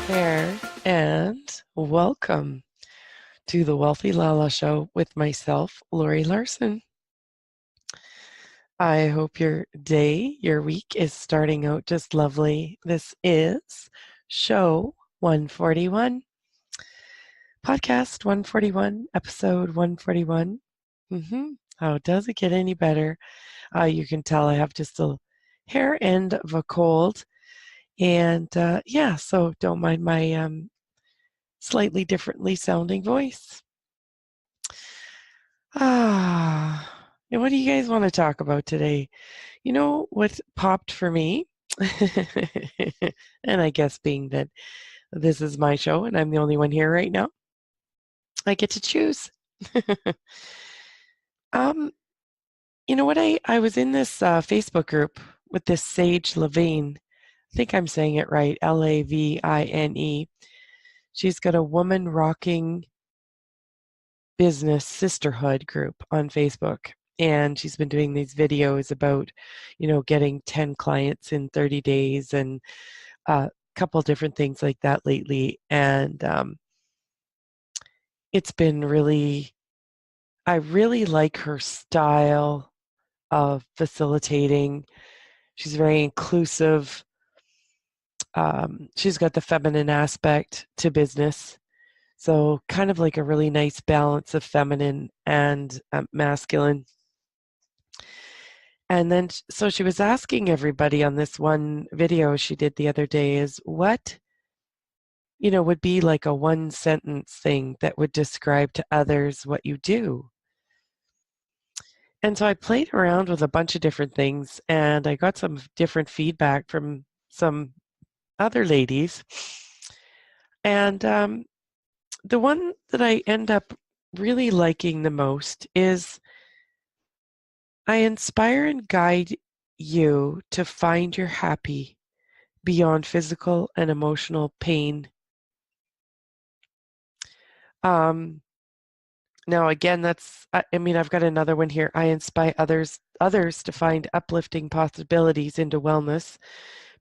there, and welcome to the Wealthy LaLa Show with myself, Laurie Laursen. I hope your day, your week is starting out just lovely. This is show 141, podcast 141, episode 141. How does it get any better? You can tell I have just a hair end of a cold. And so don't mind my slightly differently sounding voice. And what do you guys want to talk about today? You know what popped for me? And I guess being that this is my show and I'm the only one here right now, I get to choose. You know what? I was in this Facebook group with this Sage Levine. I think I'm saying it right, Lavine. She's got a woman rocking business sisterhood group on Facebook. And she's been doing these videos about, getting 10 clients in 30 days and a couple different things like that lately. And it's been I really like her style of facilitating. She's very inclusive. She's got the feminine aspect to business. So kind of like a really nice balance of feminine and masculine. And then, so she was asking everybody on this one video she did the other day is what, would be like a one sentence thing that would describe to others what you do. And so I played around with a bunch of different things and I got some different feedback from some other ladies. And the one that I end up really liking the most is I inspire and guide you to find your happy beyond physical and emotional pain. Now again, I've got another one here. I inspire others to find uplifting possibilities into wellness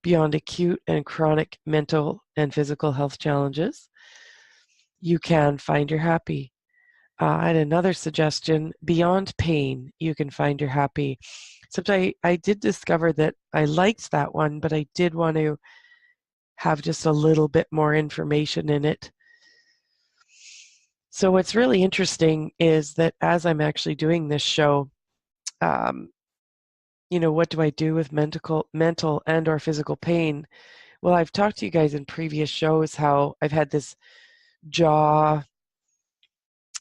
beyond acute and chronic mental and physical health challenges. You can find your happy. I had another suggestion, beyond pain, you can find your happy. Except I did discover that I liked that one, but I did want to have just a little bit more information in it. So what's really interesting is that as I'm actually doing this show, what do I do with mental and or physical pain? Well, I've talked to you guys in previous shows how I've had this jaw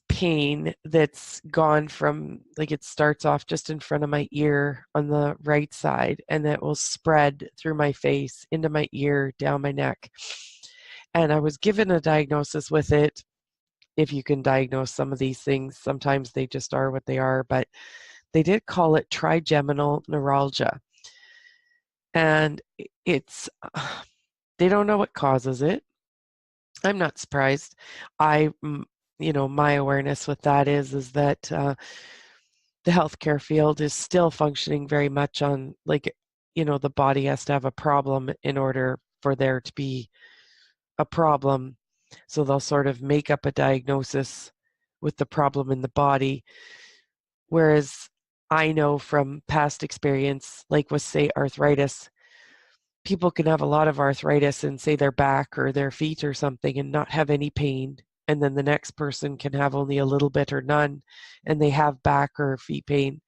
pain that's gone from, like, it starts off just in front of my ear on the right side and that will spread through my face into my ear, down my neck. And I was given a diagnosis with it. If you can diagnose some of these things, sometimes they just are what they are, but they did call it trigeminal neuralgia. And it's, they don't know what causes it. I'm not surprised. My awareness with that is that the healthcare field is still functioning very much on, like, the body has to have a problem in order for there to be a problem. So they'll sort of make up a diagnosis with the problem in the body. Whereas I know from past experience, like with, say, arthritis, people can have a lot of arthritis in, say, their back or their feet or something and not have any pain. And then the next person can have only a little bit or none, and they have back or feet pain.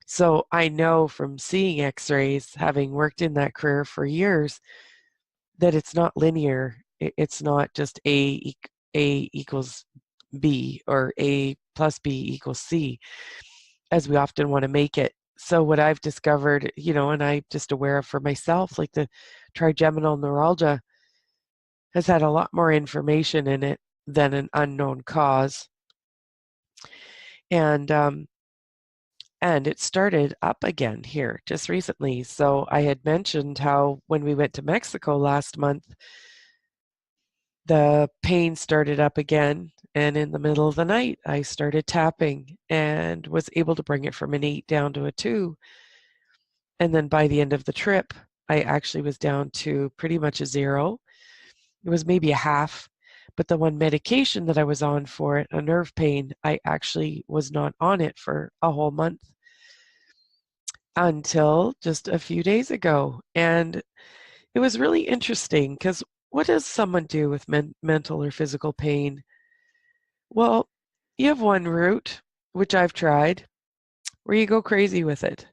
So I know from seeing x-rays, having worked in that career for years, that it's not linear. It's not just A equals B or A plus B equals C, as we often want to make it. So what I've discovered, and I'm just aware of for myself, like the trigeminal neuralgia has had a lot more information in it than an unknown cause. And it started up again here just recently. So I had mentioned how when we went to Mexico last month, the pain started up again. And in the middle of the night, I started tapping and was able to bring it from an 8 down to a 2. And then by the end of the trip, I actually was down to pretty much a 0. It was maybe a half, but the one medication that I was on for it, a nerve pain, I actually was not on it for a whole month until just a few days ago. And it was really interesting because what does someone do with mental or physical pain? Well, you have one route, which I've tried, where you go crazy with it.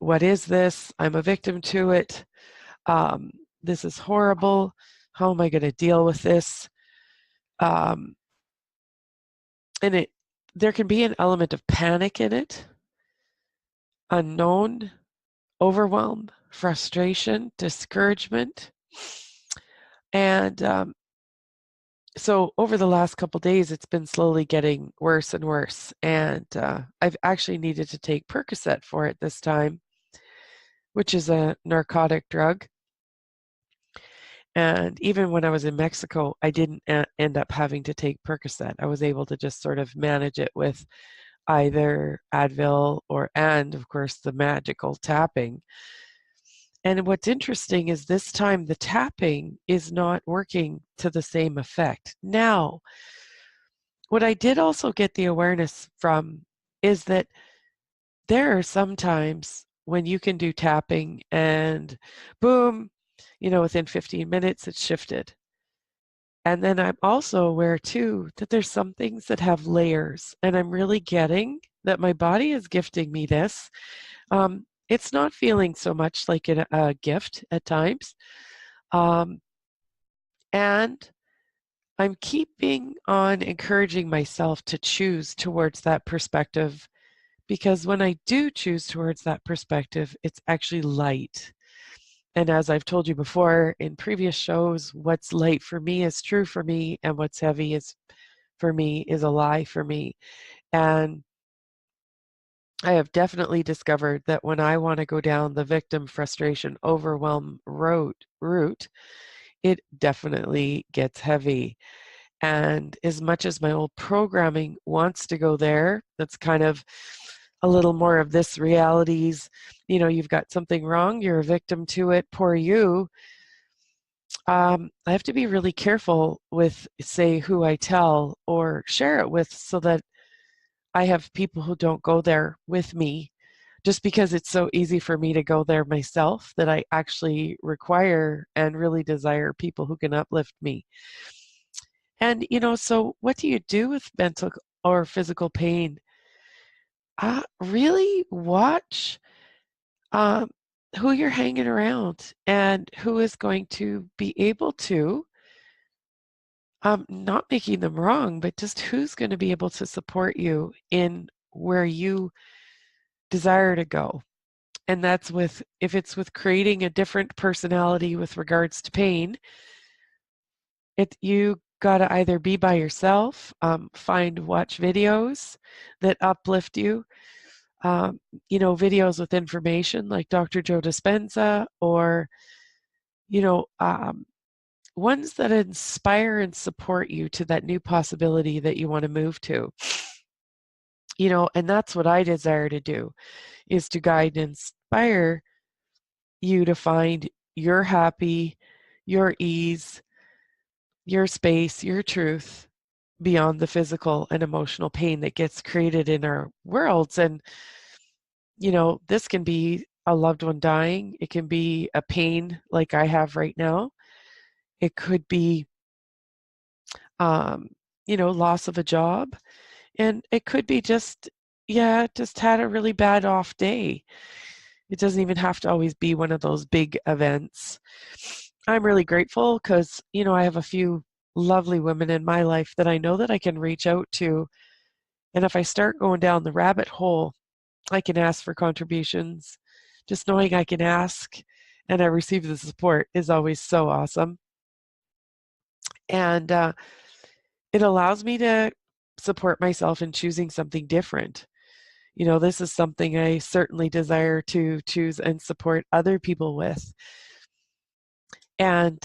What is this? I'm a victim to it. Um, this is horrible. How am I going to deal with this? Um, and there can be an element of panic in it, unknown, overwhelm, frustration, discouragement. And so over the last couple days, it's been slowly getting worse and worse. And I've actually needed to take Percocet for it this time, which is a narcotic drug. And even when I was in Mexico, I didn't end up having to take Percocet. I was able to just sort of manage it with either Advil and of course, the magical tapping. And what's interesting is this time the tapping is not working to the same effect. Now, what I did also get the awareness from is that there are some times when you can do tapping and boom, within 15 minutes it's shifted. And then I'm also aware too that there's some things that have layers, and I'm really getting that my body is gifting me this. It's not feeling so much like a gift at times. Um, and I'm keeping on encouraging myself to choose towards that perspective because when I do choose towards that perspective, it's actually light. And as I've told you before in previous shows, what's light for me is true for me, and what's heavy is for me is a lie for me. And I have definitely discovered that when I want to go down the victim frustration overwhelm route, it definitely gets heavy. And as much as my old programming wants to go there, that's kind of a little more of this realities, you've got something wrong, you're a victim to it, poor you. I have to be really careful with, say, who I tell or share it with so that I have people who don't go there with me just because it's so easy for me to go there myself that I actually require and really desire people who can uplift me. And, so what do you do with mental or physical pain? Really watch um, who you're hanging around and who is going to be able to, not making them wrong, but just who's going to be able to support you in where you desire to go. And that's if it's with creating a different personality with regards to pain, you got to either be by yourself, watch videos that uplift you, videos with information like Dr. Joe Dispenza, or, you know, um, ones that inspire and support you to that new possibility that you want to move to. And that's what I desire to do, is to guide and inspire you to find your happy, your ease, your space, your truth beyond the physical and emotional pain that gets created in our worlds. And, this can be a loved one dying. It can be a pain like I have right now. It could be, um, loss of a job. And it could be just had a really bad off day. It doesn't even have to always be one of those big events. I'm really grateful because, I have a few lovely women in my life that I know that I can reach out to. And if I start going down the rabbit hole, I can ask for contributions. Just knowing I can ask and I receive the support is always so awesome. And it allows me to support myself in choosing something different. This is something I certainly desire to choose and support other people with. And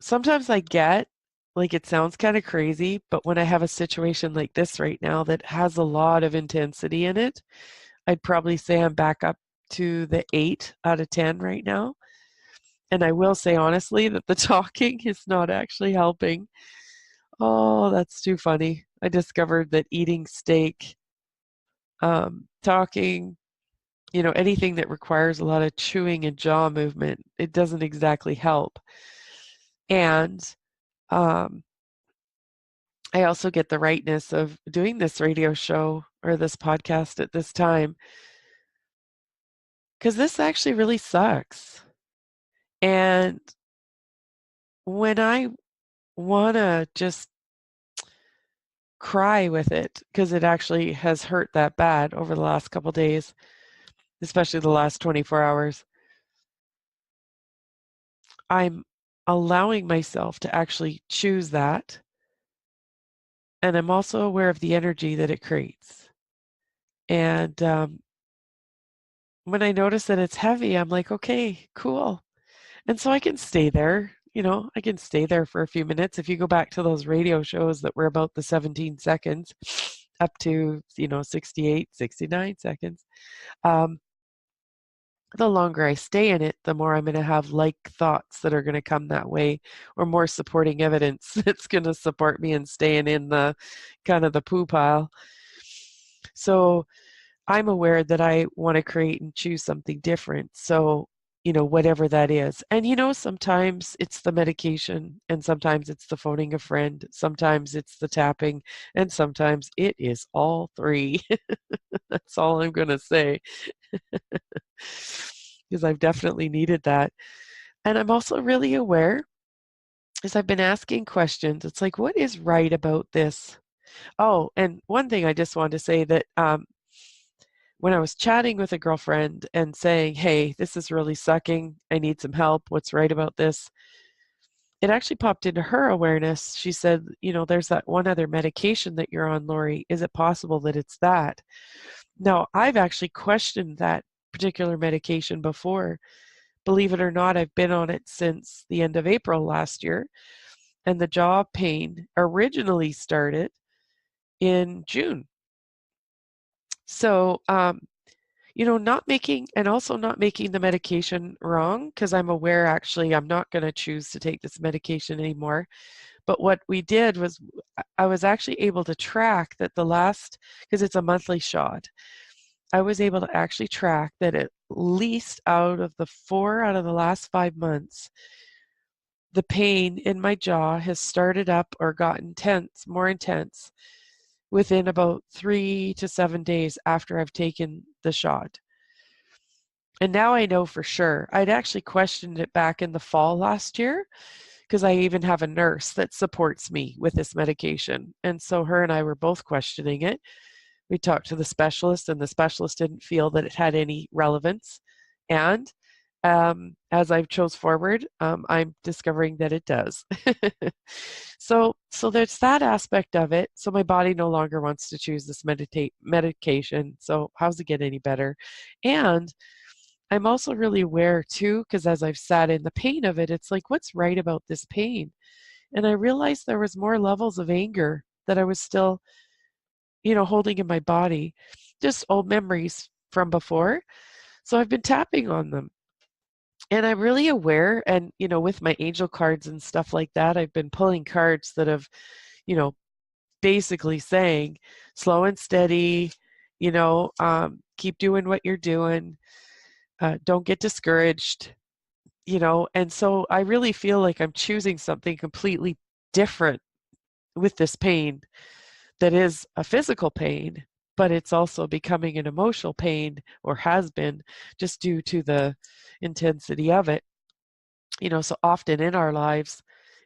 sometimes I get, like, it sounds kind of crazy, but when I have a situation like this right now that has a lot of intensity in it, I'd probably say I'm back up to the 8 out of 10 right now. And I will say honestly that the talking is not actually helping. Oh, that's too funny. I discovered that eating steak, talking, anything that requires a lot of chewing and jaw movement, it doesn't exactly help. And um, I also get the rightness of doing this radio show or this podcast at this time because this actually really sucks. And when I want to just cry with it because it actually has hurt that bad over the last couple days, especially the last 24 hours, I'm allowing myself to actually choose that. And I'm also aware of the energy that it creates. And when I notice that it's heavy, I'm like, okay, cool. And so I can stay there. I can stay there for a few minutes. If you go back to those radio shows that were about the 17 seconds up to, 68, 69 seconds, um, the longer I stay in it, the more I'm going to have like thoughts that are going to come that way, or more supporting evidence that's going to support me in staying in the kind of the poo pile. So I'm aware that I want to create and choose something different. So, whatever that is. And, sometimes it's the medication, and sometimes it's the phoning a friend, sometimes it's the tapping, and sometimes it is all three. That's all I'm going to say. Because I've definitely needed that. And I'm also really aware, as I've been asking questions, it's like, what is right about this? Oh, and one thing I just wanted to say that when I was chatting with a girlfriend and saying, hey, this is really sucking, I need some help, what's right about this? It actually popped into her awareness. She said, there's that one other medication that you're on, Laurie. Is it possible that it's that? Now, I've actually questioned that particular medication before. Believe it or not, I've been on it since the end of April last year, and the jaw pain originally started in June. So, not making and also not making the medication wrong, because I'm aware actually I'm not going to choose to take this medication anymore. But what we did was I was actually able to track that because it's a monthly shot, I was able to actually track that at least out of the last 5 months, the pain in my jaw has started up or gotten more intense within about 3 to 7 days after I've taken the shot. And now I know for sure. I'd actually questioned it back in the fall last year because I even have a nurse that supports me with this medication. And so her and I were both questioning it. We talked to the specialist, and the specialist didn't feel that it had any relevance. And as I've chose forward, I'm discovering that it does. So there's that aspect of it. So my body no longer wants to choose this medication. So how's it get any better? And I'm also really aware too, because as I've sat in the pain of it, it's like, what's right about this pain? And I realized there was more levels of anger that I was still, holding in my body, just old memories from before. So I've been tapping on them. And I'm really aware, and with my angel cards and stuff like that, I've been pulling cards that have, you know, basically saying, slow and steady, keep doing what you're doing, don't get discouraged, and so I really feel like I'm choosing something completely different with this pain that is a physical pain, but it's also becoming an emotional pain, or has been, just due to the intensity of it. So often in our lives,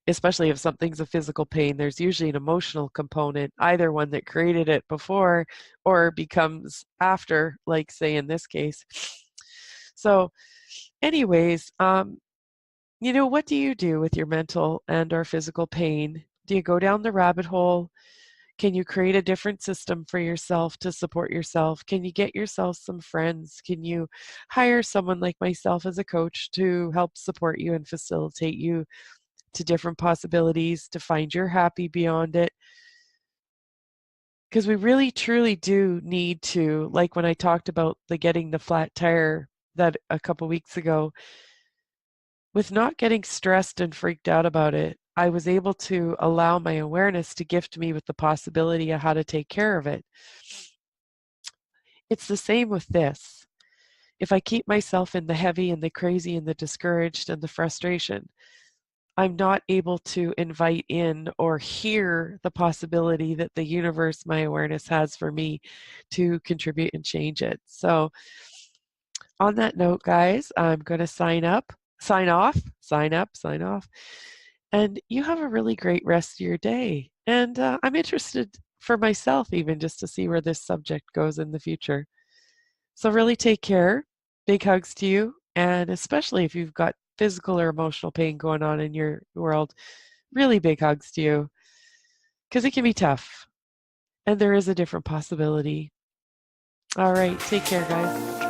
especially if something's a physical pain, there's usually an emotional component, either one that created it before or becomes after, like say in this case. So anyways, what do you do with your mental and or physical pain? Do you go down the rabbit hole? Can you create a different system for yourself to support yourself? Can you get yourself some friends? Can you hire someone like myself as a coach to help support you and facilitate you to different possibilities to find your happy beyond it? Because we really truly do need to, like when I talked about the getting the flat tire that a couple weeks ago, with not getting stressed and freaked out about it, I was able to allow my awareness to gift me with the possibility of how to take care of it. It's the same with this. If I keep myself in the heavy and the crazy and the discouraged and the frustration, I'm not able to invite in or hear the possibility that the universe, my awareness, has for me to contribute and change it. So, on that note, guys, I'm going to sign off. And you have a really great rest of your day. And I'm interested for myself, even just to see where this subject goes in the future. So, really take care. Big hugs to you. And especially if you've got physical or emotional pain going on in your world, really big hugs to you because it can be tough. And there is a different possibility. All right. Take care, guys.